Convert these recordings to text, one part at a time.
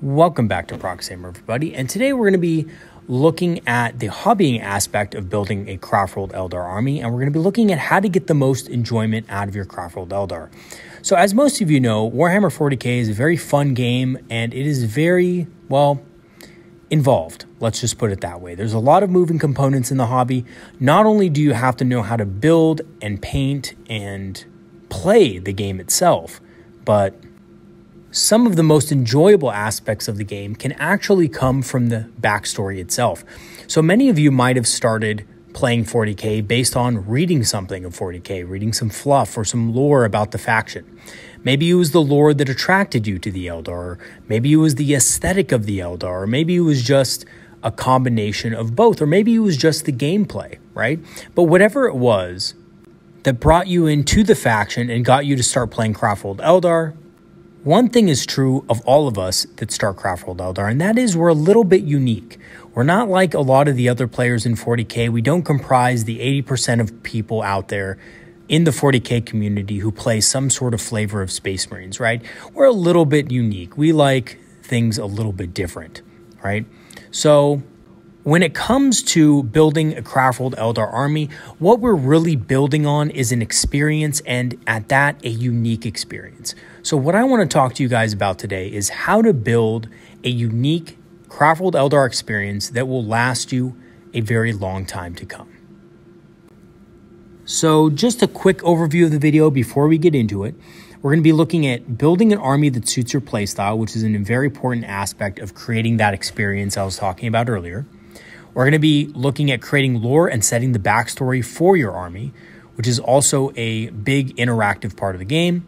Welcome back to Proxamer, everybody, and today we're going to be looking at the hobbying aspect of building a Craftworld Eldar army, and we're going to be looking at how to get the most enjoyment out of your Craftworld Eldar. So as most of you know, Warhammer 40k is a very fun game, and it is very, well, involved. Let's just put it that way. There's a lot of moving components in the hobby. Not only do you have to know how to build and paint and play the game itself, but some of the most enjoyable aspects of the game can actually come from the backstory itself. So many of you might have started playing 40k based on reading something of 40k, reading some fluff or some lore about the faction. Maybe it was the lore that attracted you to the Eldar, or maybe it was the aesthetic of the Eldar, or maybe it was just a combination of both, or maybe it was just the gameplay, right? But whatever it was that brought you into the faction and got you to start playing Craftworld Eldar, one thing is true of all of us that start Craftworld Eldar, and that is we're a little bit unique. We're not like a lot of the other players in 40k. We don't comprise the 80% of people out there in the 40k community who play some sort of flavor of Space Marines, right? We're a little bit unique. We like things a little bit different, right? So when it comes to building a Craftworld Eldar army, what we're really building on is an experience, and at that, a unique experience. So what I want to talk to you guys about today is how to build a unique Craftworld Eldar experience that will last you a very long time to come. So just a quick overview of the video before we get into it. We're going to be looking at building an army that suits your playstyle, which is a very important aspect of creating that experience I was talking about earlier. We're going to be looking at creating lore and setting the backstory for your army, which is also a big interactive part of the game.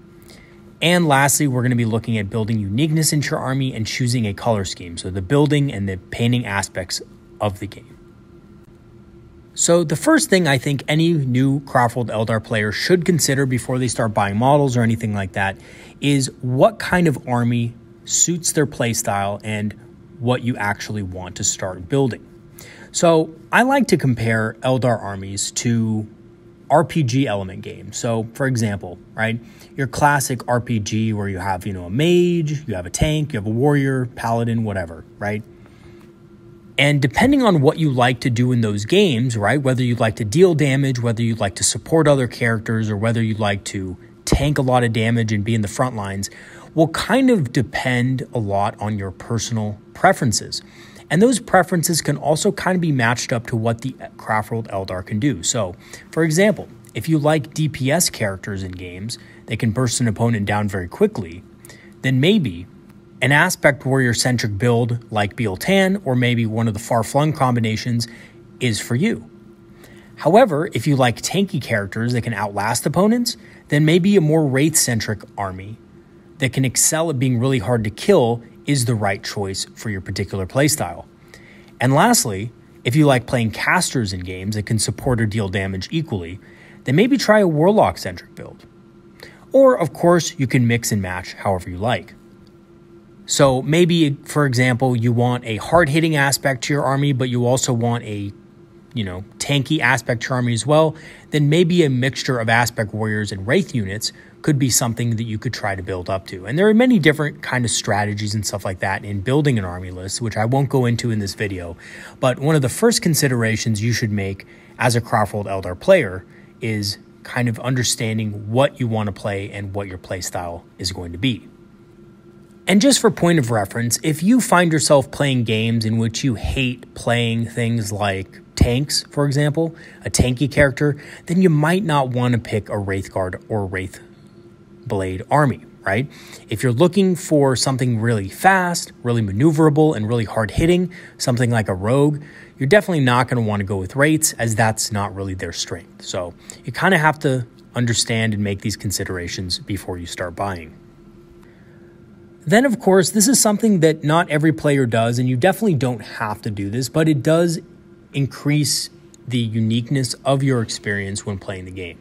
And lastly, we're going to be looking at building uniqueness into your army and choosing a color scheme, so the building and the painting aspects of the game. So the first thing I think any new Craftworld Eldar player should consider before they start buying models or anything like that is what kind of army suits their playstyle and what you actually want to start building. So I like to compare Eldar armies to RPG element games. So for example, right, your classic RPG where you have, a mage, you have a tank, you have a warrior, paladin, whatever, right? And depending on what you like to do in those games, right, whether you like to deal damage, whether you like to support other characters, or whether you like to tank a lot of damage and be in the front lines, will kind of depend a lot on your personal preferences. And those preferences can also kind of be matched up to what the Craftworld Eldar can do. So, for example, if you like DPS characters in games that can burst an opponent down very quickly, then maybe an aspect warrior-centric build like Biel-Tan or maybe one of the far-flung combinations is for you. However, if you like tanky characters that can outlast opponents, then maybe a more wraith-centric army that can excel at being really hard to kill is the right choice for your particular playstyle. And lastly, if you like playing casters in games that can support or deal damage equally, then maybe try a warlock-centric build. Or, of course, you can mix and match however you like. So maybe, for example, you want a hard-hitting aspect to your army, but you also want a, tanky aspect to your army as well, then maybe a mixture of aspect warriors and wraith units could be something that you could try to build up to. And there are many different kind of strategies and stuff like that in building an army list, which I won't go into in this video. But one of the first considerations you should make as a Craftworld Eldar player is kind of understanding what you want to play and what your play style is going to be. And just for point of reference, if you find yourself playing games in which you hate playing things like tanks, for example, a tanky character, then you might not want to pick a Wraithguard or Wraith Blade army, right? If you're looking for something really fast, really maneuverable, and really hard-hitting, something like a rogue, you're definitely not going to want to go with Wraiths, as that's not really their strength. So you kind of have to understand and make these considerations before you start buying. Then, of course, this is something that not every player does, and you definitely don't have to do this, but it does increase the uniqueness of your experience when playing the game.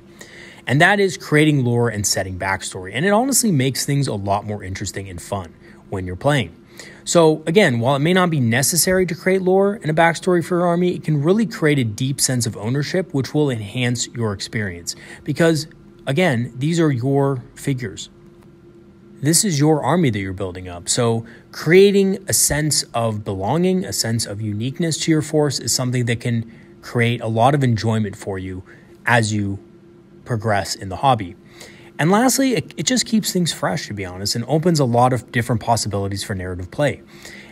And that is creating lore and setting backstory. And it honestly makes things a lot more interesting and fun when you're playing. So again, while it may not be necessary to create lore and a backstory for your army, it can really create a deep sense of ownership, which will enhance your experience. Because again, these are your figures. this is your army that you're building up. So creating a sense of belonging, a sense of uniqueness to your force is something that can create a lot of enjoyment for you as you progress in the hobby. And lastly, it just keeps things fresh, to be honest, and opens a lot of different possibilities for narrative play.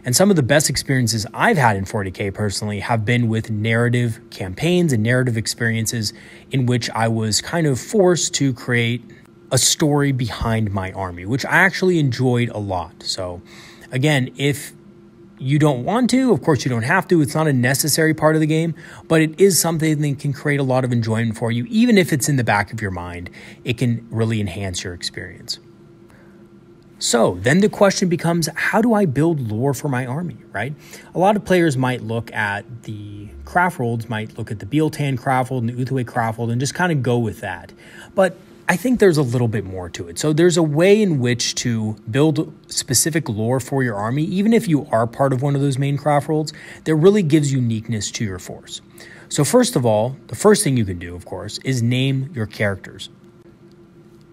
And some of the best experiences I've had in 40K personally have been with narrative campaigns and narrative experiences in which I was kind of forced to create a story behind my army, which I actually enjoyed a lot. So again, if you don't want to, of course you don't have to. It's not a necessary part of the game, but it is something that can create a lot of enjoyment for you. Even if it's in the back of your mind, it can really enhance your experience. So then the question becomes, how do I build lore for my army, right? A lot of players might look at the Craftworlds, might look at the Biel-Tan Craftworld and the Uthway Craftworld and just kind of go with that. But I think there's a little bit more to it. So there's a way in which to build specific lore for your army, even if you are part of one of those main Craftworlds, that really gives uniqueness to your force. So first of all, the first thing you can do, of course, is name your characters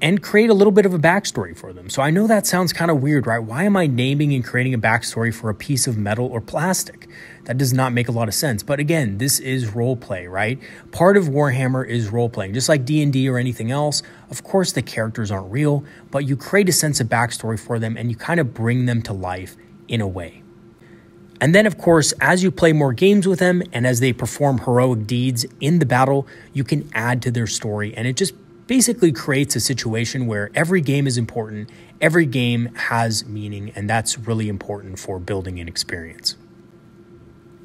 and create a little bit of a backstory for them. So I know that sounds kind of weird, right? Why am I naming and creating a backstory for a piece of metal or plastic? That does not make a lot of sense. But again, this is roleplay, right? Part of Warhammer is roleplaying. Just like D&D or anything else, of course the characters aren't real, but you create a sense of backstory for them and you kind of bring them to life in a way. And then, of course, as you play more games with them and as they perform heroic deeds in the battle, you can add to their story, and it just basically creates a situation where every game is important, every game has meaning, and that's really important for building an experience.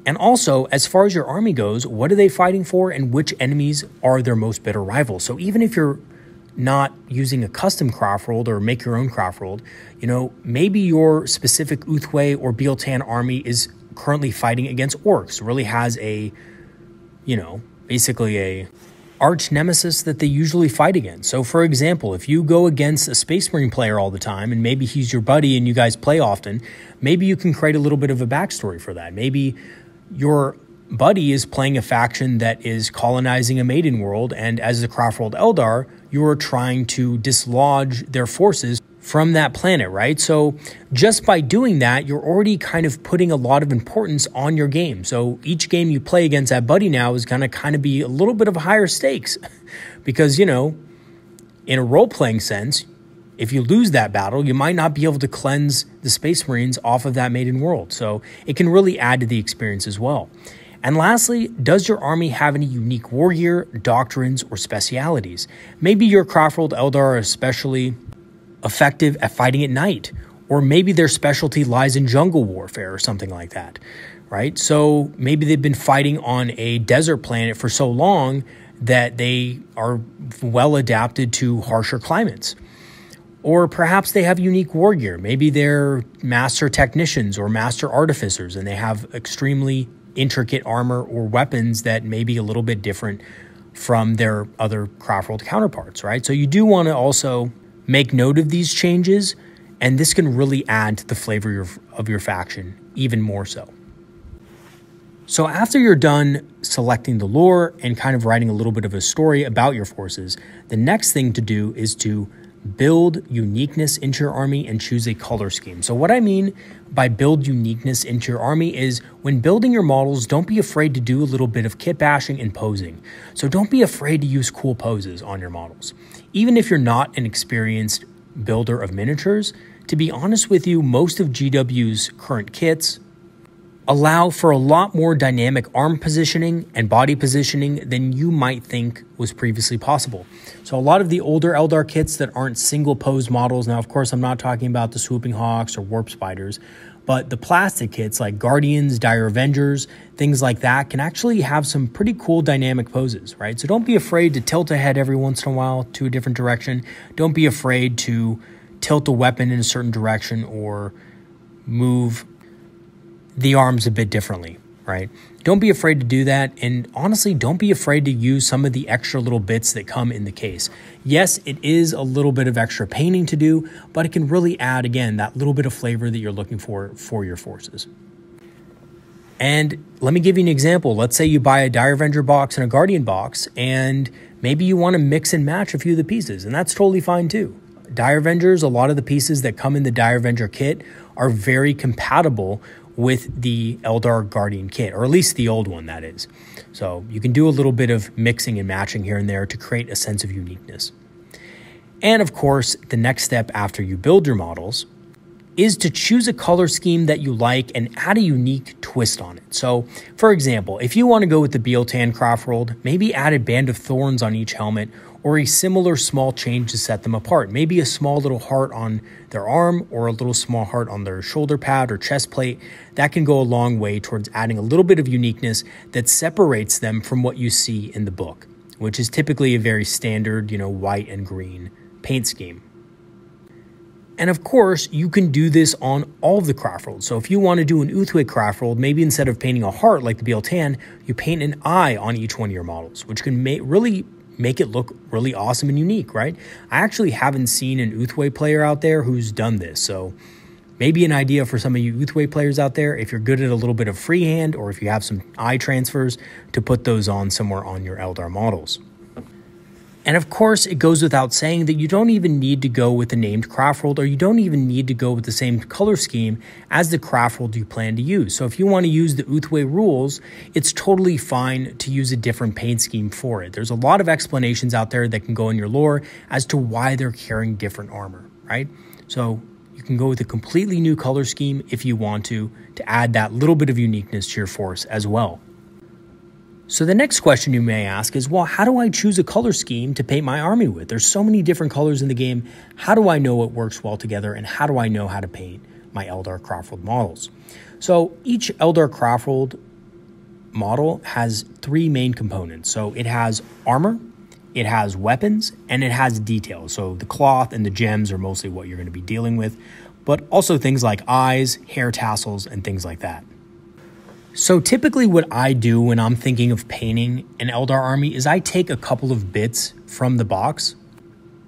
And also, as far as your army goes, what are they fighting for and which enemies are their most bitter rivals? So even if you're not using a custom Craftworld or make your own Craftworld, you know, maybe your specific Uthway or Biel-Tan army is currently fighting against orcs, really has a, you know, basically a arch nemesis that they usually fight against. So for example, if you go against a Space Marine player all the time and maybe he's your buddy and you guys play often, maybe you can create a little bit of a backstory for that. Maybe your buddy is playing a faction that is colonizing a maiden world, and as the Craftworld Eldar, you are trying to dislodge their forces from that planet, right? So just by doing that, you're already kind of putting a lot of importance on your game. So each game you play against that buddy now is going to kind of be a little bit of higher stakes because, you know, in a role-playing sense, if you lose that battle, you might not be able to cleanse the Space Marines off of that maiden world. So it can really add to the experience as well. And lastly, does your army have any unique war gear, doctrines, or specialities? Maybe your Craftworld Eldar are especially effective at fighting at night, or maybe their specialty lies in jungle warfare or something like that, right? So maybe they've been fighting on a desert planet for so long that they are well adapted to harsher climates. Or perhaps they have unique war gear. Maybe they're master technicians or master artificers, and they have extremely intricate armor or weapons that may be a little bit different from their other Craftworld counterparts, right? So you do want to also make note of these changes, and this can really add to the flavor of your faction even more so. So after you're done selecting the lore and kind of writing a little bit of a story about your forces, the next thing to do is to build uniqueness into your army and choose a color scheme. So what I mean by build uniqueness into your army is when building your models, don't be afraid to do a little bit of kit bashing and posing. So don't be afraid to use cool poses on your models. Even if you're not an experienced builder of miniatures, to be honest with you, most of GW's current kits allow for a lot more dynamic arm positioning and body positioning than you might think was previously possible. So a lot of the older Eldar kits that aren't single pose models, now of course I'm not talking about the Swooping Hawks or Warp Spiders, but the plastic kits like Guardians, Dire Avengers, things like that can actually have some pretty cool dynamic poses, right? So don't be afraid to tilt ahead every once in a while to a different direction. Don't be afraid to tilt the weapon in a certain direction or move the arms a bit differently, right? Don't be afraid to do that. And honestly, don't be afraid to use some of the extra little bits that come in the case. Yes, it is a little bit of extra painting to do, but it can really add, again, that little bit of flavor that you're looking for your forces. And let me give you an example. Let's say you buy a Dire Avenger box and a Guardian box, and maybe you want to mix and match a few of the pieces, and that's totally fine too. Die Avengers, a lot of the pieces that come in the Die Avenger kit are very compatible with the Eldar Guardian kit, or at least the old one, that is. So you can do a little bit of mixing and matching here and there to create a sense of uniqueness. And of course, the next step after you build your models is to choose a color scheme that you like and add a unique twist on it. So, for example, if you want to go with the Bealtan Craftworld, maybe add a band of thorns on each helmet or a similar small change to set them apart. Maybe a small little heart on their arm or a little small heart on their shoulder pad or chest plate. That can go a long way towards adding a little bit of uniqueness that separates them from what you see in the book, which is typically a very standard, white and green paint scheme. And of course, you can do this on all of the Craftworlds. So if you want to do an Uthway Craftworld, maybe instead of painting a heart like the Bealtan, you paint an eye on each one of your models, which can really make it look really awesome and unique, right? I actually haven't seen an Uthway player out there who's done this. So maybe an idea for some of you Uthway players out there, if you're good at a little bit of freehand or if you have some eye transfers, to put those on somewhere on your Eldar models. And of course, it goes without saying that you don't even need to go with the named Craftworld, or you don't even need to go with the same color scheme as the Craftworld you plan to use. So if you want to use the Uthway rules, it's totally fine to use a different paint scheme for it. There's a lot of explanations out there that can go in your lore as to why they're carrying different armor, right? So you can go with a completely new color scheme if you want to add that little bit of uniqueness to your force as well. So the next question you may ask is, well, how do I choose a color scheme to paint my army with? There's so many different colors in the game. How do I know what works well together, and how do I know how to paint my Eldar Craftworld models? So each Eldar Craftworld model has three main components. So it has armor, it has weapons, and it has details. So the cloth and the gems are mostly what you're going to be dealing with, but also things like eyes, hair tassels, and things like that. So typically what I do when I'm thinking of painting an Eldar army is I take a couple of bits from the box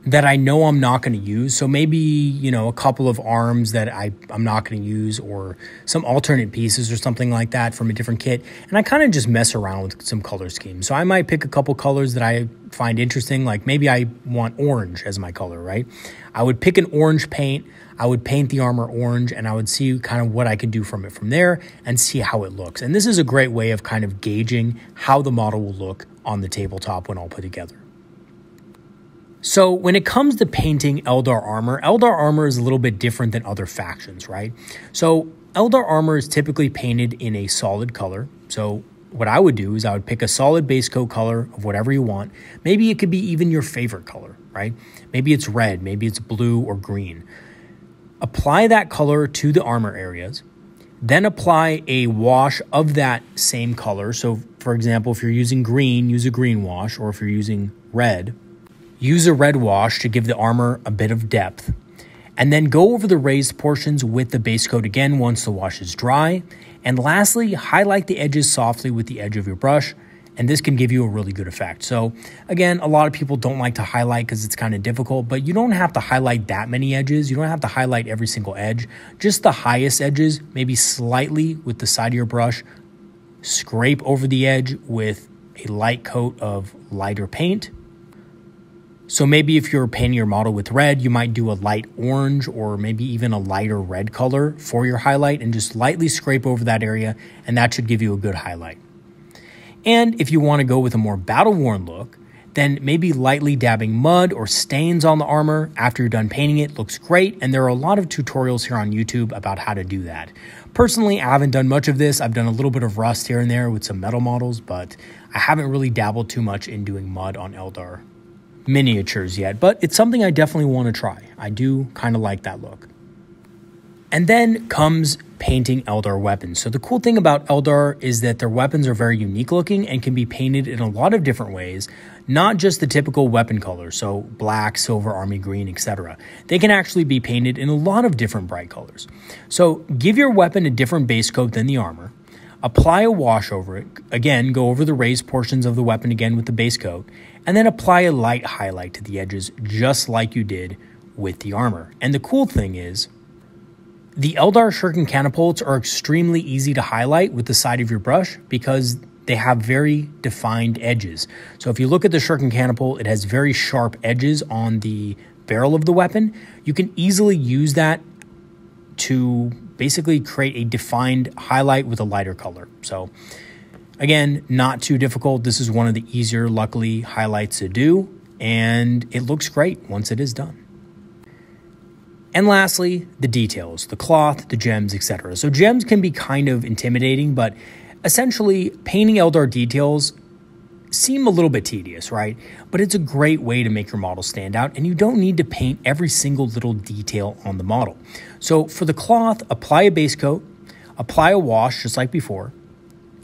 that I know I'm not going to use. So maybe, a couple of arms that I'm not going to use, or some alternate pieces or something like that from a different kit. And I kind of just mess around with some color schemes. So I might pick a couple colors that I find interesting. Like maybe I want orange as my color, right? I would pick an orange paint. I would paint the armor orange, and I would see kind of what I could do from it from there and see how it looks. And this is a great way of kind of gauging how the model will look on the tabletop when all put together. So when it comes to painting Eldar armor is a little bit different than other factions, right? So Eldar armor is typically painted in a solid color. So what I would do is I would pick a solid base coat color of whatever you want. Maybe it could be even your favorite color, right? Maybe it's red, maybe it's blue or green. Apply that color to the armor areas, then apply a wash of that same color. So for example, if you're using green, use a green wash, or if you're using red, use a red wash to give the armor a bit of depth. And then go over the raised portions with the base coat again once the wash is dry. And lastly, highlight the edges softly with the edge of your brush, and this can give you a really good effect. So again, a lot of people don't like to highlight because it's kind of difficult, but you don't have to highlight that many edges. You don't have to highlight every single edge, just the highest edges, maybe slightly with the side of your brush. Scrape over the edge with a light coat of lighter paint. So maybe if you're painting your model with red, you might do a light orange or maybe even a lighter red color for your highlight, and just lightly scrape over that area, and that should give you a good highlight. And if you want to go with a more battle-worn look, then maybe lightly dabbing mud or stains on the armor after you're done painting it looks great, and there are a lot of tutorials here on YouTube about how to do that. Personally, I haven't done much of this. I've done a little bit of rust here and there with some metal models, but I haven't really dabbled too much in doing mud on Eldar miniatures yet, but it's something I definitely want to try. I do kind of like that look. And then comes painting Eldar weapons. So the cool thing about Eldar is that their weapons are very unique looking and can be painted in a lot of different ways, not just the typical weapon colors, so black, silver, army green, etc. They can actually be painted in a lot of different bright colors. So give your weapon a different base coat than the armor, apply a wash over it, again, go over the raised portions of the weapon again with the base coat, and then apply a light highlight to the edges just like you did with the armor. And the cool thing is, the Eldar shuriken catapults are extremely easy to highlight with the side of your brush because they have very defined edges. So if you look at the shuriken catapult, it has very sharp edges on the barrel of the weapon, you can easily use that to basically create a defined highlight with a lighter color. So again, not too difficult. This is one of the easier, luckily, highlights to do, and it looks great once it is done. And lastly, the details, the cloth, the gems, etc. So gems can be kind of intimidating, but essentially painting Eldar details seem a little bit tedious, right? But it's a great way to make your model stand out, and you don't need to paint every single little detail on the model. So for the cloth, apply a base coat, apply a wash just like before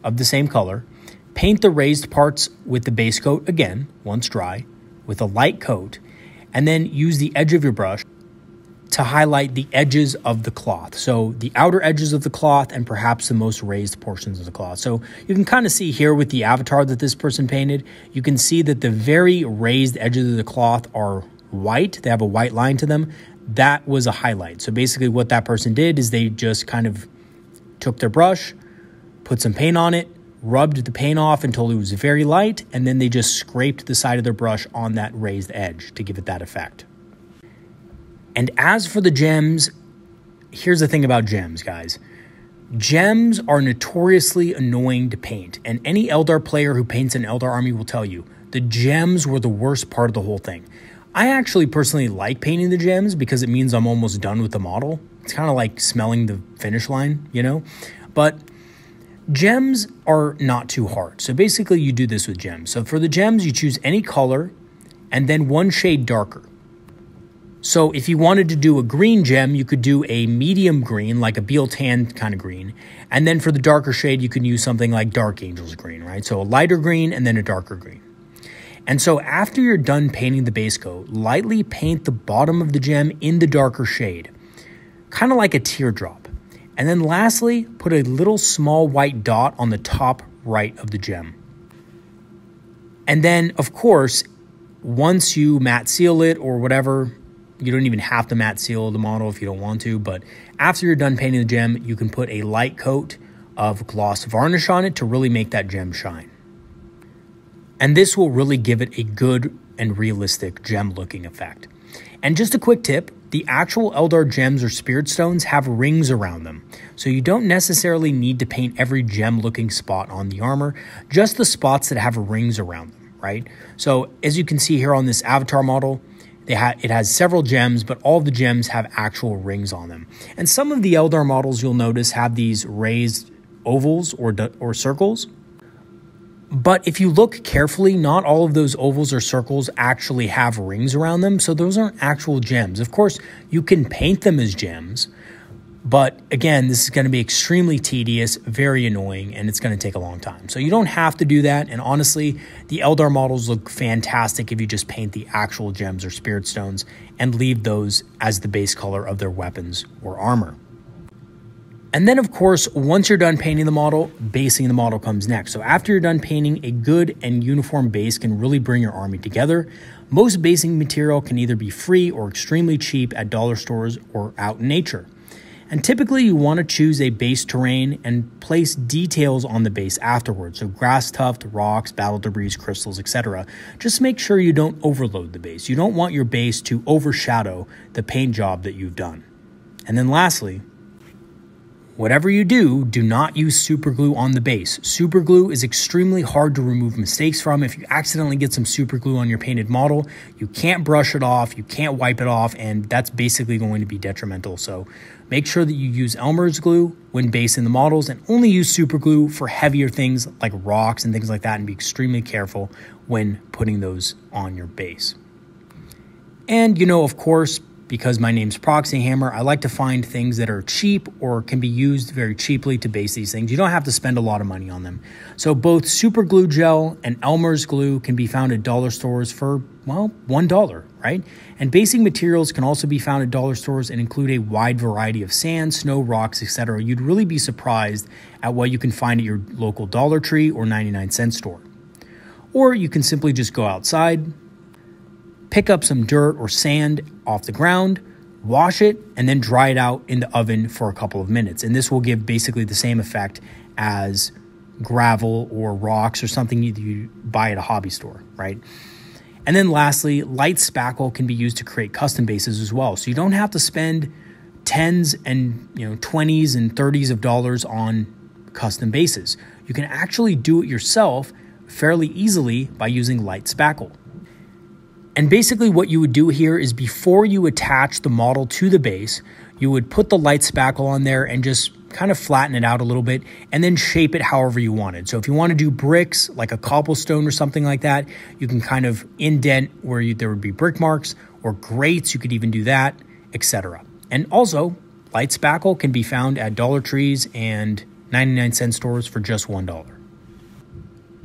of the same color, paint the raised parts with the base coat again, once dry, with a light coat, and then use the edge of your brush to highlight the edges of the cloth. So the outer edges of the cloth and perhaps the most raised portions of the cloth. So you can kind of see here with the avatar that this person painted, you can see that the very raised edges of the cloth are white. They have a white line to them. That was a highlight. So basically what that person did is they just kind of took their brush, put some paint on it, rubbed the paint off until it was very light, and then they just scraped the side of their brush on that raised edge to give it that effect. And as for the gems, here's the thing about gems, guys. Gems are notoriously annoying to paint, and any Eldar player who paints an Eldar army will tell you the gems were the worst part of the whole thing. I actually personally like painting the gems because it means I'm almost done with the model. It's kind of like smelling the finish line, you know? But gems are not too hard. So basically you do this with gems. So for the gems, you choose any color and then one shade darker. So if you wanted to do a green gem, you could do a medium green, like a Beal tan kind of green. And then for the darker shade, you can use something like Dark Angel's green, right? So a lighter green and then a darker green. And so after you're done painting the base coat, lightly paint the bottom of the gem in the darker shade, kind of like a teardrop. And then lastly, put a little small white dot on the top right of the gem. And then, of course, once you matte seal it or whatever, you don't even have to matte seal the model if you don't want to, but after you're done painting the gem, you can put a light coat of gloss varnish on it to really make that gem shine. And this will really give it a good and realistic gem looking effect. And just a quick tip, the actual Eldar gems or spirit stones have rings around them. So you don't necessarily need to paint every gem looking spot on the armor, just the spots that have rings around them, right? So as you can see here on this avatar model, it has several gems, but all of the gems have actual rings on them. And some of the Eldar models you'll notice have these raised ovals or circles. But if you look carefully, not all of those ovals or circles actually have rings around them, so those aren't actual gems. Of course, you can paint them as gems, but again, this is going to be extremely tedious, very annoying, and it's going to take a long time. So you don't have to do that, and honestly, the Eldar models look fantastic if you just paint the actual gems or spirit stones and leave those as the base color of their weapons or armor. And then, of course, once you're done painting the model, basing the model comes next. So after you're done painting, a good and uniform base can really bring your army together. Most basing material can either be free or extremely cheap at dollar stores or out in nature. And typically you want to choose a base terrain and place details on the base afterwards. So grass tuft, rocks, battle debris, crystals, etc. Just make sure you don't overload the base. You don't want your base to overshadow the paint job that you've done. And then lastly, whatever you do, do not use super glue on the base. Super glue is extremely hard to remove mistakes from. If you accidentally get some super glue on your painted model, you can't brush it off, you can't wipe it off, and that's basically going to be detrimental. So make sure that you use Elmer's glue when basing the models and only use super glue for heavier things like rocks and things like that, and be extremely careful when putting those on your base. And, of course, because my name's Proxy Hammer, I like to find things that are cheap or can be used very cheaply to base these things. You don't have to spend a lot of money on them. So both super glue gel and Elmer's glue can be found at dollar stores for, well, $1, right? And basing materials can also be found at dollar stores and include a wide variety of sand, snow, rocks, etc. You'd really be surprised at what you can find at your local Dollar Tree or 99-cent store. Or you can simply just go outside, pick up some dirt or sand off the ground, wash it, and then dry it out in the oven for a couple of minutes. And this will give basically the same effect as gravel or rocks or something you buy at a hobby store, right? And then lastly, light spackle can be used to create custom bases as well. So you don't have to spend tens and 20s and 30s of dollars on custom bases. You can actually do it yourself fairly easily by using light spackle. And basically what you would do here is before you attach the model to the base, you would put the light spackle on there and just kind of flatten it out a little bit and then shape it however you wanted. So if you want to do bricks, like a cobblestone or something like that, you can kind of indent where there would be brick marks, or grates, you could even do that, etc. And also, light spackle can be found at Dollar Trees and 99-cent stores for just $1.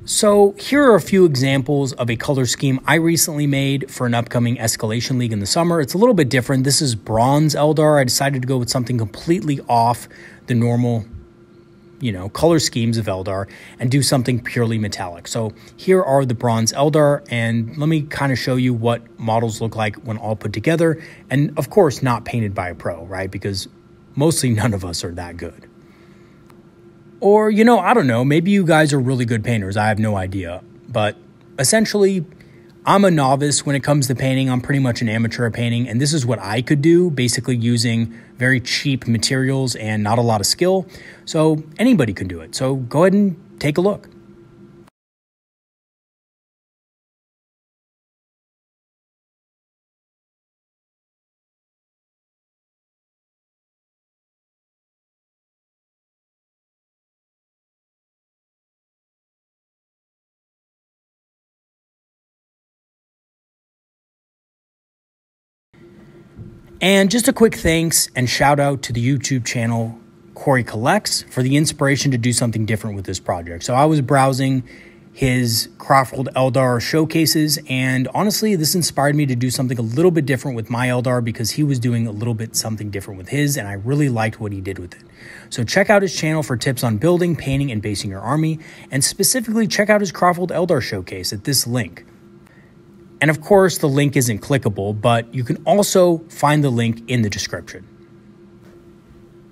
So here are a few examples of a color scheme I recently made for an upcoming Escalation League in the summer. It's a little bit different. This is bronze Eldar. I decided to go with something completely off the normal, color schemes of Eldar and do something purely metallic. So here are the bronze Eldar, and let me kind of show you what models look like when all put together. And of course, not painted by a pro, right? Because mostly none of us are that good. Or, I don't know, maybe you guys are really good painters. I have no idea. But essentially, I'm a novice when it comes to painting. I'm pretty much an amateur at painting. And this is what I could do, basically using very cheap materials and not a lot of skill. So anybody can do it. So go ahead and take a look. And just a quick thanks and shout out to the YouTube channel Corey Collects for the inspiration to do something different with this project. So I was browsing his Craftworld Eldar showcases, and honestly, this inspired me to do something a little bit different with my Eldar because he was doing a little bit something different with his, and I really liked what he did with it. So check out his channel for tips on building, painting, and basing your army, and specifically check out his Craftworld Eldar showcase at this link. And of course, the link isn't clickable, but you can also find the link in the description.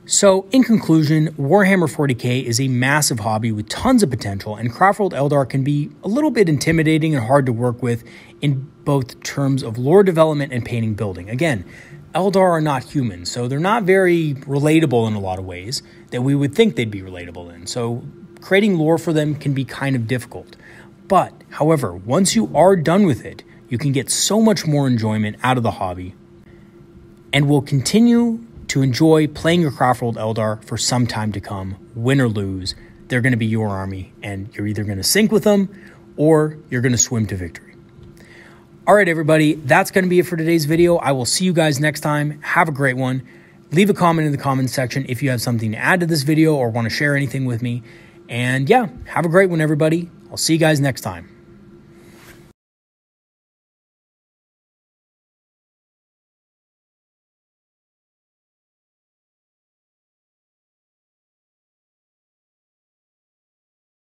So in conclusion, Warhammer 40k is a massive hobby with tons of potential, and Craftworld Eldar can be a little bit intimidating and hard to work with in both terms of lore development and painting building. Again, Eldar are not humans, so they're not very relatable in a lot of ways that we would think they'd be relatable in. So creating lore for them can be kind of difficult. But, however, once you are done with it, you can get so much more enjoyment out of the hobby and will continue to enjoy playing your Craftworld Eldar for some time to come. Win or lose, they're going to be your army, and you're either going to sink with them or you're going to swim to victory. All right, everybody, that's going to be it for today's video. I will see you guys next time. Have a great one. Leave a comment in the comments section if you have something to add to this video or want to share anything with me. And yeah, have a great one, everybody. I'll see you guys next time.